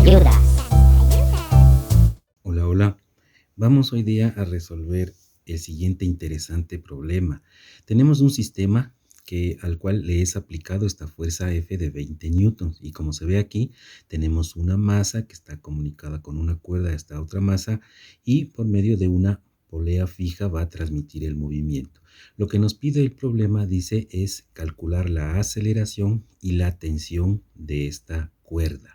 Ayuda. Hola, hola. Vamos hoy día a resolver el siguiente interesante problema. Tenemos un sistema al cual le es aplicado esta fuerza F de 20 newtons y como se ve aquí, tenemos una masa que está comunicada con una cuerda a esta otra masa y por medio de una polea fija va a transmitir el movimiento. Lo que nos pide el problema, dice, es calcular la aceleración y la tensión de esta cuerda.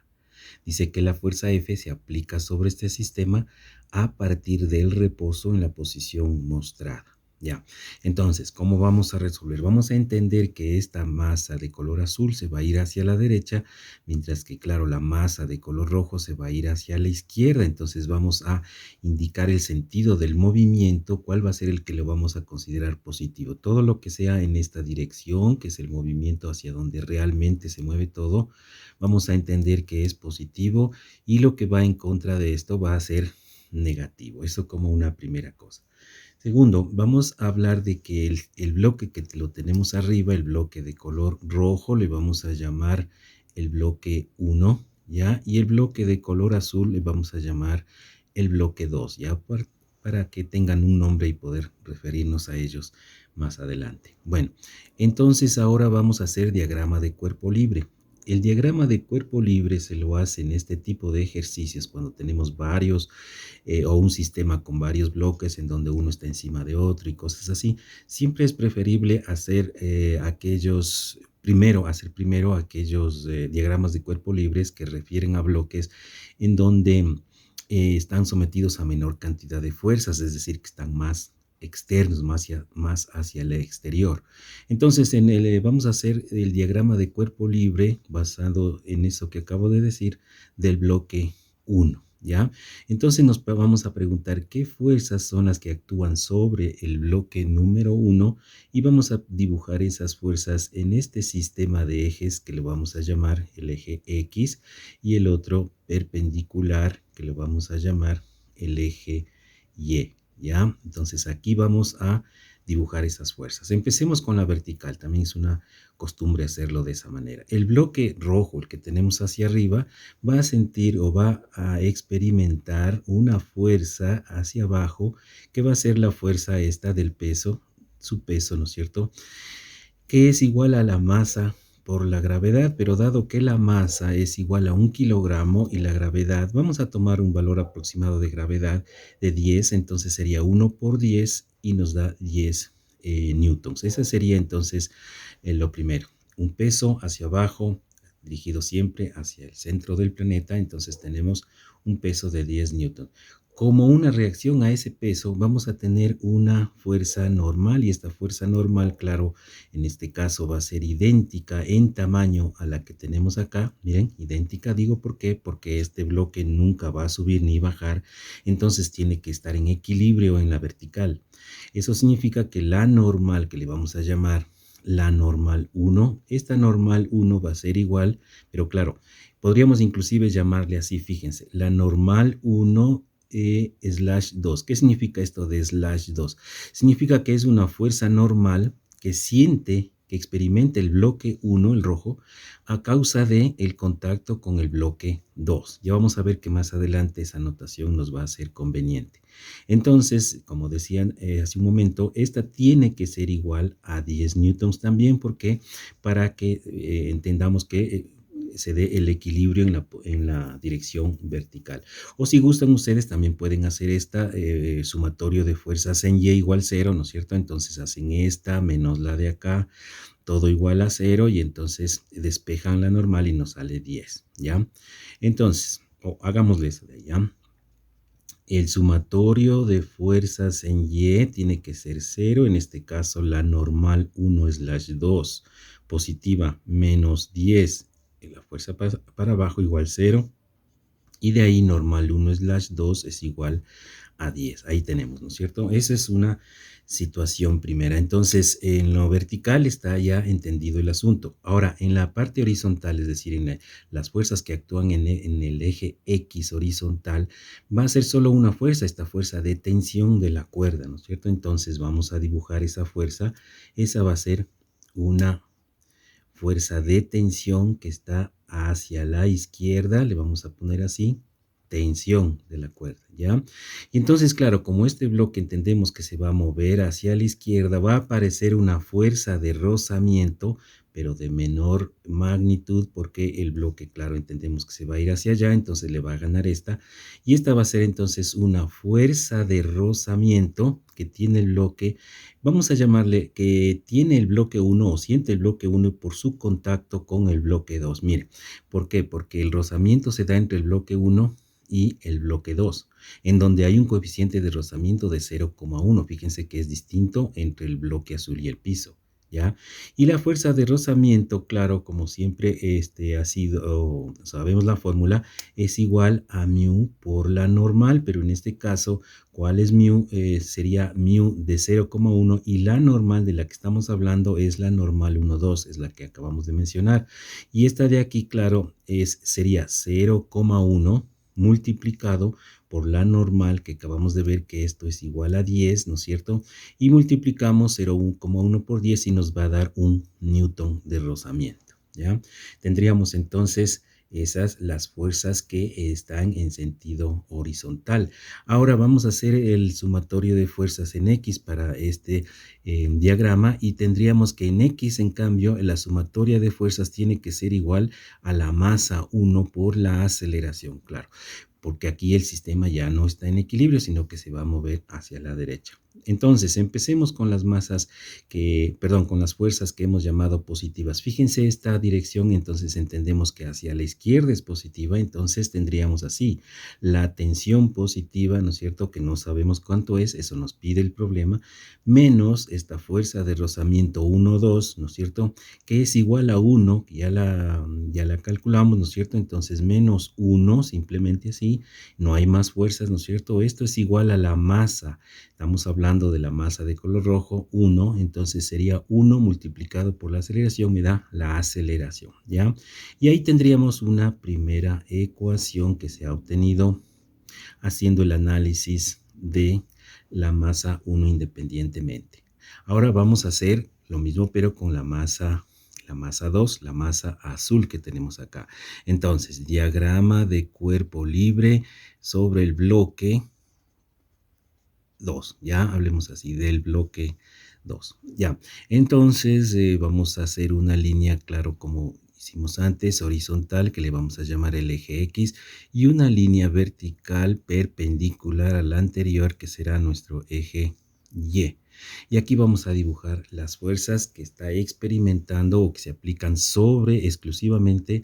Dice que la fuerza F se aplica sobre este sistema a partir del reposo en la posición mostrada. Ya, entonces, ¿cómo vamos a resolver? Vamos a entender que esta masa de color azul se va a ir hacia la derecha, mientras que, claro, la masa de color rojo se va a ir hacia la izquierda. Entonces, vamos a indicar el sentido del movimiento, cuál va a ser el que lo vamos a considerar positivo. Todo lo que sea en esta dirección, que es el movimiento hacia donde realmente se mueve todo, vamos a entender que es positivo y lo que va en contra de esto va a ser negativo. Eso como una primera cosa. Segundo, vamos a hablar de que el bloque que lo tenemos arriba, el bloque de color rojo, le vamos a llamar el bloque 1, ¿ya? Y el bloque de color azul le vamos a llamar el bloque 2, ¿ya? Para que tengan un nombre y poder referirnos a ellos más adelante. Bueno, entonces ahora vamos a hacer diagrama de cuerpo libre. El diagrama de cuerpo libre se lo hace en este tipo de ejercicios cuando tenemos varios o un sistema con varios bloques en donde uno está encima de otro y cosas así. Siempre es preferible hacer hacer primero aquellos diagramas de cuerpo libres que refieren a bloques en donde están sometidos a menor cantidad de fuerzas, es decir, que están más externos, más hacia el exterior. Entonces, vamos a hacer el diagrama de cuerpo libre basado en eso que acabo de decir del bloque 1, ¿ya? Entonces nos vamos a preguntar qué fuerzas son las que actúan sobre el bloque número 1 y vamos a dibujar esas fuerzas en este sistema de ejes que lo vamos a llamar el eje X y el otro perpendicular que lo vamos a llamar el eje Y, ¿ya? Entonces aquí vamos a dibujar esas fuerzas. Empecemos con la vertical, también es una costumbre hacerlo de esa manera. El bloque rojo, el que tenemos hacia arriba, va a sentir o va a experimentar una fuerza hacia abajo que va a ser la fuerza esta del peso, su peso, ¿no es cierto? Que es igual a la masa por la gravedad, pero dado que la masa es igual a 1 kilogramo y la gravedad, vamos a tomar un valor aproximado de gravedad de 10, entonces sería 1 por 10 y nos da 10 newtons. Ese sería entonces lo primero, un peso hacia abajo, dirigido siempre hacia el centro del planeta, entonces tenemos un peso de 10 newtons. Como una reacción a ese peso, vamos a tener una fuerza normal y esta fuerza normal, claro, en este caso va a ser idéntica en tamaño a la que tenemos acá. Miren, idéntica, digo ¿por qué? Porque este bloque nunca va a subir ni bajar, entonces tiene que estar en equilibrio en la vertical. Eso significa que la normal, que le vamos a llamar la normal 1, esta normal 1 va a ser igual, pero claro, podríamos inclusive llamarle así, fíjense, la normal 1 slash 2. ¿Qué significa esto de slash 2? Significa que es una fuerza normal que experimenta el bloque 1, el rojo, a causa de el contacto con el bloque 2. Ya vamos a ver que más adelante esa notación nos va a ser conveniente. Entonces, como decían hace un momento, esta tiene que ser igual a 10 newtons también, porque para que entendamos que se dé el equilibrio en la dirección vertical. O si gustan ustedes también pueden hacer esta sumatorio de fuerzas en Y igual 0, ¿no es cierto? Entonces hacen esta menos la de acá, todo igual a 0 y entonces despejan la normal y nos sale 10, ¿ya? Entonces, hagámosle eso de ahí, ¿ya? El sumatorio de fuerzas en Y tiene que ser 0, en este caso la normal 1 slash 2 positiva menos 10, la fuerza para abajo igual 0, y de ahí normal 1 slash 2 es igual a 10. Ahí tenemos, ¿no es cierto? Esa es una situación primera. Entonces, en lo vertical está ya entendido el asunto. Ahora, en la parte horizontal, es decir, las fuerzas que actúan en el eje X horizontal, va a ser solo una fuerza, esta fuerza de tensión de la cuerda, ¿no es cierto? Entonces, vamos a dibujar esa fuerza. Esa va a ser una fuerza de tensión que está hacia la izquierda, le vamos a poner así, tensión de la cuerda, ¿ya? Y entonces, claro, como este bloque entendemos que se va a mover hacia la izquierda, va a aparecer una fuerza de rozamiento, pero de menor magnitud, porque el bloque, claro, entendemos que se va a ir hacia allá, entonces le va a ganar esta, y esta va a ser entonces una fuerza de rozamiento que tiene el bloque, vamos a llamarle que tiene el bloque uno o siente el bloque uno por su contacto con el bloque 2. Mire, ¿por qué? Porque el rozamiento se da entre el bloque uno y el bloque 2, en donde hay un coeficiente de rozamiento de 0,1. Fíjense que es distinto entre el bloque azul y el piso, ¿ya? Y la fuerza de rozamiento, claro, como siempre ha sido, sabemos la fórmula, es igual a mu por la normal, pero en este caso, ¿cuál es mu? Sería mu de 0,1 y la normal de la que estamos hablando es la normal 1,2, es la que acabamos de mencionar. Y esta de aquí, claro, sería 0,1 multiplicado por la normal que acabamos de ver que esto es igual a 10, ¿no es cierto? Y multiplicamos 0,1 por 10 y nos va a dar un newton de rozamiento, ¿ya? Tendríamos entonces esas las fuerzas que están en sentido horizontal. Ahora vamos a hacer el sumatorio de fuerzas en X para este diagrama y tendríamos que en X, en cambio, la sumatoria de fuerzas tiene que ser igual a la masa 1 por la aceleración, claro, porque aquí el sistema ya no está en equilibrio, sino que se va a mover hacia la derecha. Entonces, empecemos con las masas con las fuerzas que hemos llamado positivas. Fíjense esta dirección, entonces entendemos que hacia la izquierda es positiva, entonces tendríamos así la tensión positiva, ¿no es cierto? Que no sabemos cuánto es, eso nos pide el problema, menos esta fuerza de rozamiento 1, 2, ¿no es cierto? Que es igual a 1, que ya la calculamos, ¿no es cierto? Entonces, menos 1, simplemente así, no hay más fuerzas, ¿no es cierto? Esto es igual a la masa. Estamos hablando de la masa de color rojo, 1, entonces sería 1 multiplicado por la aceleración, me da la aceleración, ¿ya? Y ahí tendríamos una primera ecuación que se ha obtenido haciendo el análisis de la masa 1 independientemente. Ahora vamos a hacer lo mismo, pero con la masa 2, la masa azul que tenemos acá. Entonces, diagrama de cuerpo libre sobre el bloque 2, ya hablemos así del bloque 2, ya. Entonces vamos a hacer una línea, claro, como hicimos antes, horizontal, que le vamos a llamar el eje X, y una línea vertical perpendicular a la anterior, que será nuestro eje Y. Y aquí vamos a dibujar las fuerzas que está experimentando o que se aplican sobre exclusivamente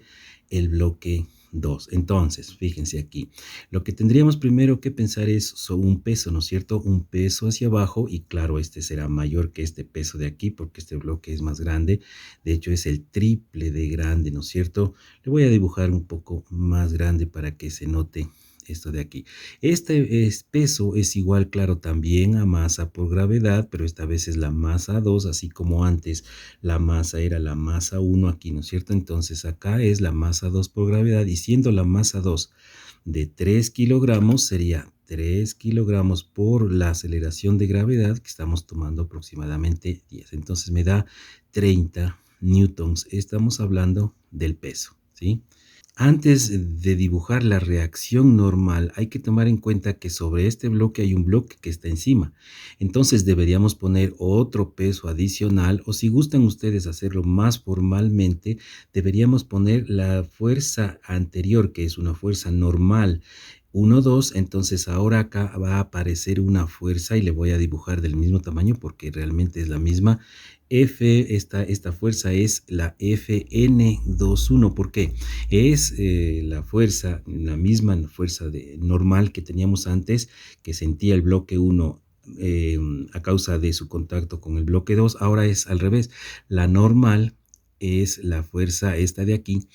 el bloque 2. Entonces, fíjense aquí. Lo que tendríamos primero que pensar es sobre un peso, ¿no es cierto? Un peso hacia abajo y claro, este será mayor que este peso de aquí porque este bloque es más grande. De hecho, es el triple de grande, ¿no es cierto? Le voy a dibujar un poco más grande para que se note esto de aquí. Peso es igual, claro, también a masa por gravedad, pero esta vez es la masa 2, así como antes la masa era la masa 1 aquí, ¿no es cierto? Entonces acá es la masa 2 por gravedad y siendo la masa 2 de 3 kilogramos sería 3 kilogramos por la aceleración de gravedad que estamos tomando aproximadamente 10. Entonces me da 30 newtons. Estamos hablando del peso, ¿sí? Antes de dibujar la reacción normal, hay que tomar en cuenta que sobre este bloque hay un bloque que está encima. Entonces deberíamos poner otro peso adicional o si gustan ustedes hacerlo más formalmente, deberíamos poner la fuerza anterior, que es una fuerza normal, 1, 2, entonces ahora acá va a aparecer una fuerza y le voy a dibujar del mismo tamaño porque realmente es la misma. Esta fuerza es la Fn21. ¿Por qué? Es la misma fuerza normal que teníamos antes, que sentía el bloque 1 a causa de su contacto con el bloque 2. Ahora es al revés. La normal es la fuerza esta de aquí,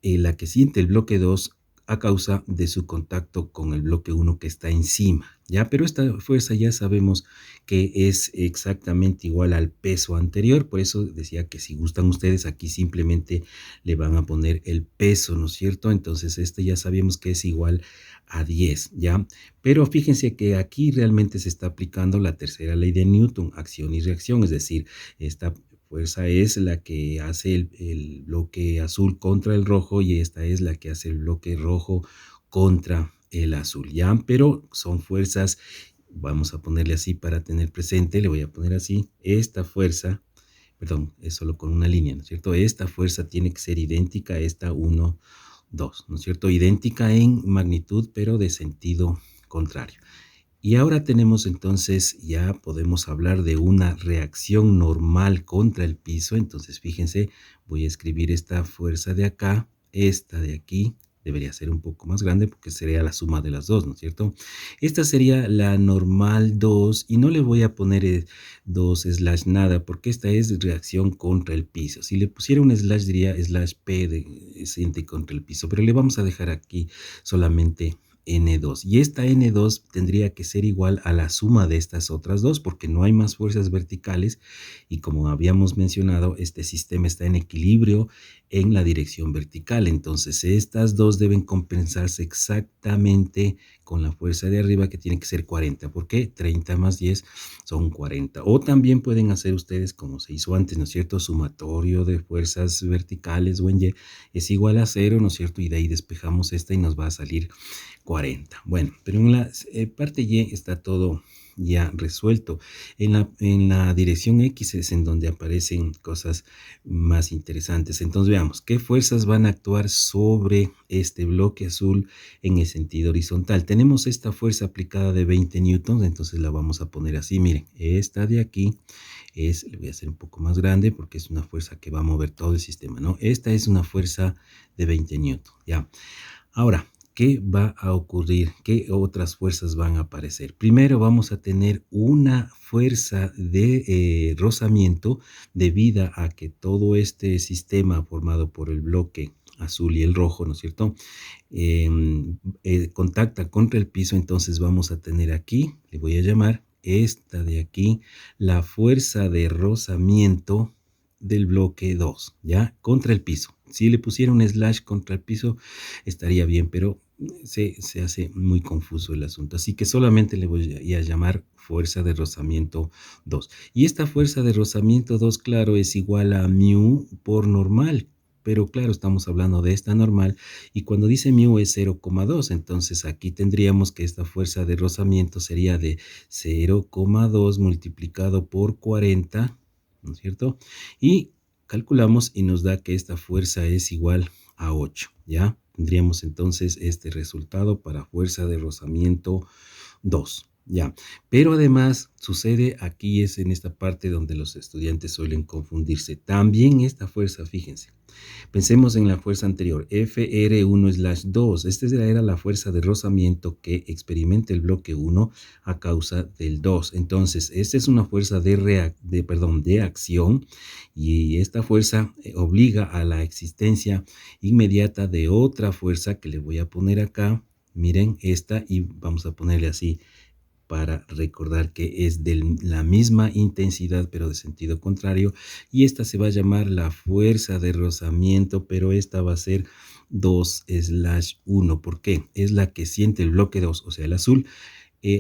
la que siente el bloque 2 a causa de su contacto con el bloque 1 que está encima, ¿ya? Pero esta fuerza ya sabemos que es exactamente igual al peso anterior, por eso decía que si gustan ustedes aquí simplemente le van a poner el peso, ¿no es cierto? Entonces este ya sabemos que es igual a 10, ¿ya? Pero fíjense que aquí realmente se está aplicando la tercera ley de Newton, acción y reacción, es decir, esta fuerza es la que hace el bloque azul contra el rojo y esta es la que hace el bloque rojo contra el azul, ¿ya? Pero son fuerzas, vamos a ponerle así para tener presente, le voy a poner así, esta fuerza, perdón, es solo con una línea, ¿no es cierto? Esta fuerza tiene que ser idéntica a esta uno 2, ¿no es cierto? Idéntica en magnitud, pero de sentido contrario. Y ahora tenemos entonces, ya podemos hablar de una reacción normal contra el piso. Entonces, fíjense, voy a escribir esta fuerza de acá, esta de aquí, debería ser un poco más grande porque sería la suma de las dos, ¿no es cierto? Esta sería la normal 2 y no le voy a poner 2 slash nada porque esta es reacción contra el piso. Si le pusiera un slash diría slash P de siente contra el piso, pero le vamos a dejar aquí solamente N2. Y esta N2 tendría que ser igual a la suma de estas otras dos porque no hay más fuerzas verticales y como habíamos mencionado, este sistema está en equilibrio en la dirección vertical. Entonces, estas dos deben compensarse exactamente con la fuerza de arriba que tiene que ser 40. ¿Por qué? 30 más 10 son 40. O también pueden hacer ustedes como se hizo antes, ¿no es cierto? Sumatorio de fuerzas verticales o en Y es igual a 0, ¿no es cierto? Y de ahí despejamos esta y nos va a salir 40. Bueno, pero en la parte Y está todo ya resuelto. En la dirección X es en donde aparecen cosas más interesantes. Entonces veamos, ¿qué fuerzas van a actuar sobre este bloque azul en el sentido horizontal? Tenemos esta fuerza aplicada de 20 newtons, entonces la vamos a poner así. Miren, esta de aquí le voy a hacer un poco más grande porque es una fuerza que va a mover todo el sistema, ¿no? Esta es una fuerza de 20 newtons, ¿ya? Ahora, ¿qué va a ocurrir? ¿Qué otras fuerzas van a aparecer? Primero vamos a tener una fuerza de rozamiento debido a que todo este sistema formado por el bloque azul y el rojo, ¿no es cierto? Contacta contra el piso, entonces vamos a tener aquí, le voy a llamar esta de aquí, la fuerza de rozamiento del bloque 2, ¿ya? Contra el piso. Si le pusiera un slash contra el piso, estaría bien, pero se hace muy confuso el asunto. Así que solamente le voy a llamar fuerza de rozamiento 2. Y esta fuerza de rozamiento 2, claro, es igual a mu por normal. Pero claro, estamos hablando de esta normal y cuando dice mu es 0,2, entonces aquí tendríamos que esta fuerza de rozamiento sería de 0,2 multiplicado por 40, ¿no es cierto? Y calculamos y nos da que esta fuerza es igual a 8, ¿ya? Tendríamos entonces este resultado para fuerza de rozamiento 2. Ya, pero además sucede aquí es en esta parte donde los estudiantes suelen confundirse. También esta fuerza, fíjense, pensemos en la fuerza anterior, FR1/2. Esta era la fuerza de rozamiento que experimenta el bloque 1 a causa del 2. Entonces, esta es una fuerza de acción y esta fuerza obliga a la existencia inmediata de otra fuerza que le voy a poner acá. Miren esta y vamos a ponerle así para recordar que es de la misma intensidad pero de sentido contrario y esta se va a llamar la fuerza de rozamiento, pero esta va a ser 2/1. ¿Por qué? Es la que siente el bloque 2, o sea el azul,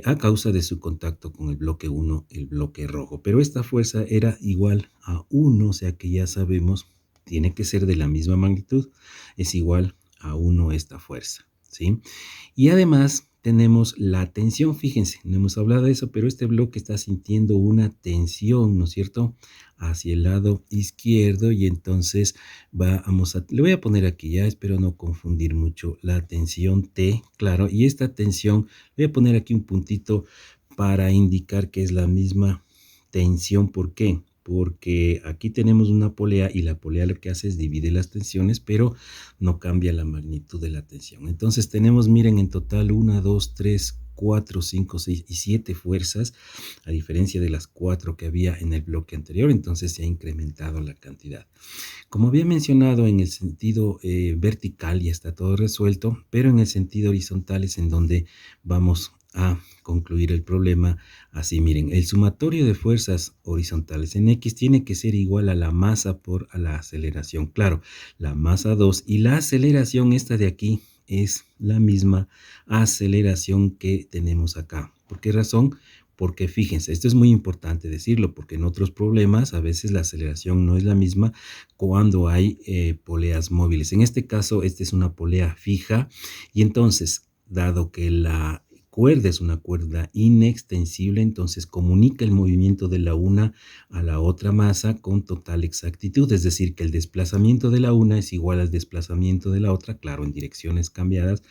a causa de su contacto con el bloque 1, el bloque rojo. Pero esta fuerza era igual a 1, o sea que ya sabemos, tiene que ser de la misma magnitud, es igual a 1 esta fuerza, ¿sí? Y además tenemos la tensión, fíjense, no hemos hablado de eso, pero este bloque está sintiendo una tensión, ¿no es cierto? Hacia el lado izquierdo y entonces le voy a poner aquí ya, espero no confundir mucho, la tensión T, claro, y esta tensión, voy a poner aquí un puntito para indicar que es la misma tensión, ¿por qué? Porque aquí tenemos una polea y la polea lo que hace es divide las tensiones, pero no cambia la magnitud de la tensión. Entonces tenemos, miren, en total 1, 2, 3, 4, 5, 6 y 7 fuerzas, a diferencia de las 4 que había en el bloque anterior, entonces se ha incrementado la cantidad. Como había mencionado, en el sentido vertical ya está todo resuelto, pero en el sentido horizontal es en donde vamos a concluir el problema. Así, miren, el sumatorio de fuerzas horizontales en X tiene que ser igual a la masa por a la aceleración. Claro, la masa 2 y la aceleración esta de aquí es la misma aceleración que tenemos acá. ¿Por qué razón? porque fíjense, esto es muy importante decirlo, porque en otros problemas a veces la aceleración no es la misma cuando hay poleas móviles. En este caso, esta es una polea fija y entonces, dado que la cuerda es una cuerda inextensible, entonces comunica el movimiento de la una a la otra masa con total exactitud, es decir, que el desplazamiento de la una es igual al desplazamiento de la otra, claro, en direcciones cambiadas,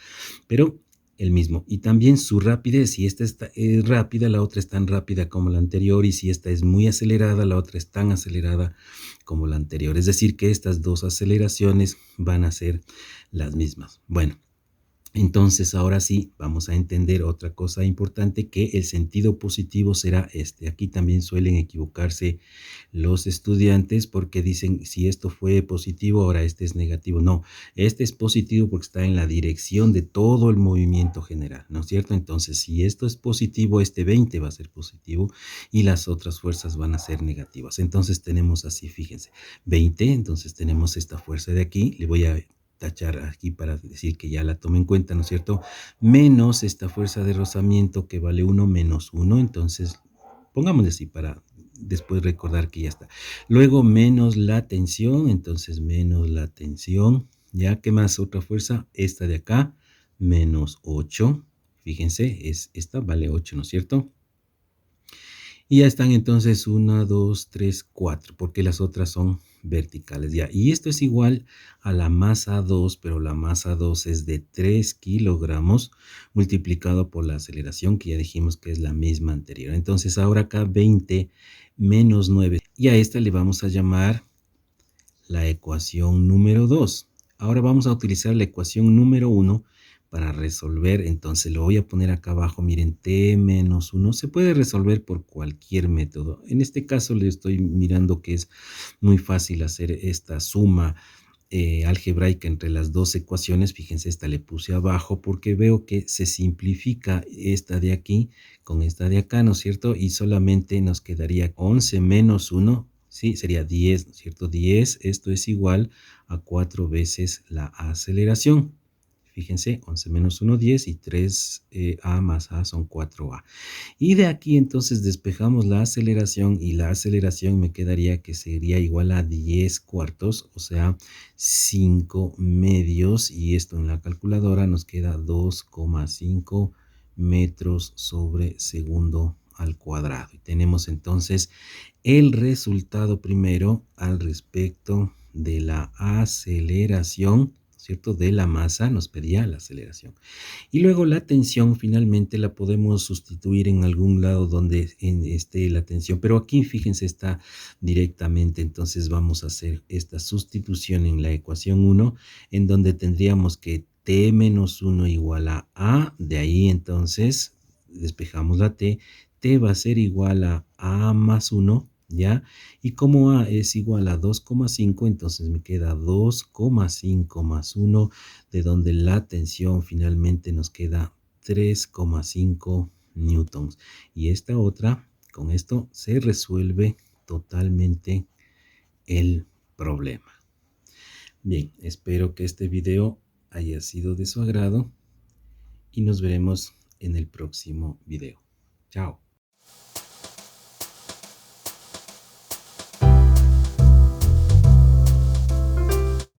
pero el mismo. Y también su rapidez, si esta está rápida, la otra es tan rápida como la anterior, y si esta es muy acelerada, la otra es tan acelerada como la anterior. Es decir, que estas dos aceleraciones van a ser las mismas. Bueno, entonces, ahora sí, vamos a entender otra cosa importante, que el sentido positivo será este. Aquí también suelen equivocarse los estudiantes porque dicen, si esto fue positivo, ahora este es negativo. No, este es positivo porque está en la dirección de todo el movimiento general, ¿no es cierto? Entonces, si esto es positivo, este 20 va a ser positivo y las otras fuerzas van a ser negativas. Entonces, tenemos así, fíjense, 20, entonces tenemos esta fuerza de aquí, le voy a tachar aquí para decir que ya la tome en cuenta, ¿no es cierto? Menos esta fuerza de rozamiento que vale 1 menos 1, entonces pongámosle así para después recordar que ya está. Luego menos la tensión, entonces menos la tensión, ya que más otra fuerza, esta de acá, menos 8, fíjense, es esta, vale 8, ¿no es cierto? Y ya están entonces 1, 2, 3, 4, porque las otras son verticales ya. Y esto es igual a la masa 2, pero la masa 2 es de 3 kilogramos multiplicado por la aceleración, que ya dijimos que es la misma anterior. Entonces ahora acá 20 menos 9. Y a esta le vamos a llamar la ecuación número 2. Ahora vamos a utilizar la ecuación número 1 para resolver. Entonces lo voy a poner acá abajo. Miren, t menos 1 se puede resolver por cualquier método. En este caso le estoy mirando que es muy fácil hacer esta suma algebraica entre las dos ecuaciones. Fíjense, esta le puse abajo porque veo que se simplifica esta de aquí con esta de acá, ¿no es cierto? Y solamente nos quedaría 11 menos 1, sí, sería 10, ¿no es cierto? 10, esto es igual a 4 veces la aceleración. Fíjense, 11 menos 1, 10 y 3a más a son 4a. Y de aquí entonces despejamos la aceleración y la aceleración me quedaría que sería igual a 10 cuartos, o sea, 5 medios, y esto en la calculadora nos queda 2,5 metros sobre segundo al cuadrado. Y tenemos entonces el resultado primero al respecto de la aceleración, ¿cierto? De la masa, nos pedía la aceleración. Y luego la tensión finalmente la podemos sustituir en algún lado donde esté la tensión, pero aquí fíjense está directamente, entonces vamos a hacer esta sustitución en la ecuación 1, en donde tendríamos que t menos 1 igual a a, de ahí entonces despejamos la t va a ser igual a más 1, ¿ya? Y como a es igual a 2,5, entonces me queda 2,5 más 1, de donde la tensión finalmente nos queda 3,5 newtons. Y esta otra, con esto se resuelve totalmente el problema. Bien, espero que este video haya sido de su agrado y nos veremos en el próximo video. Chao.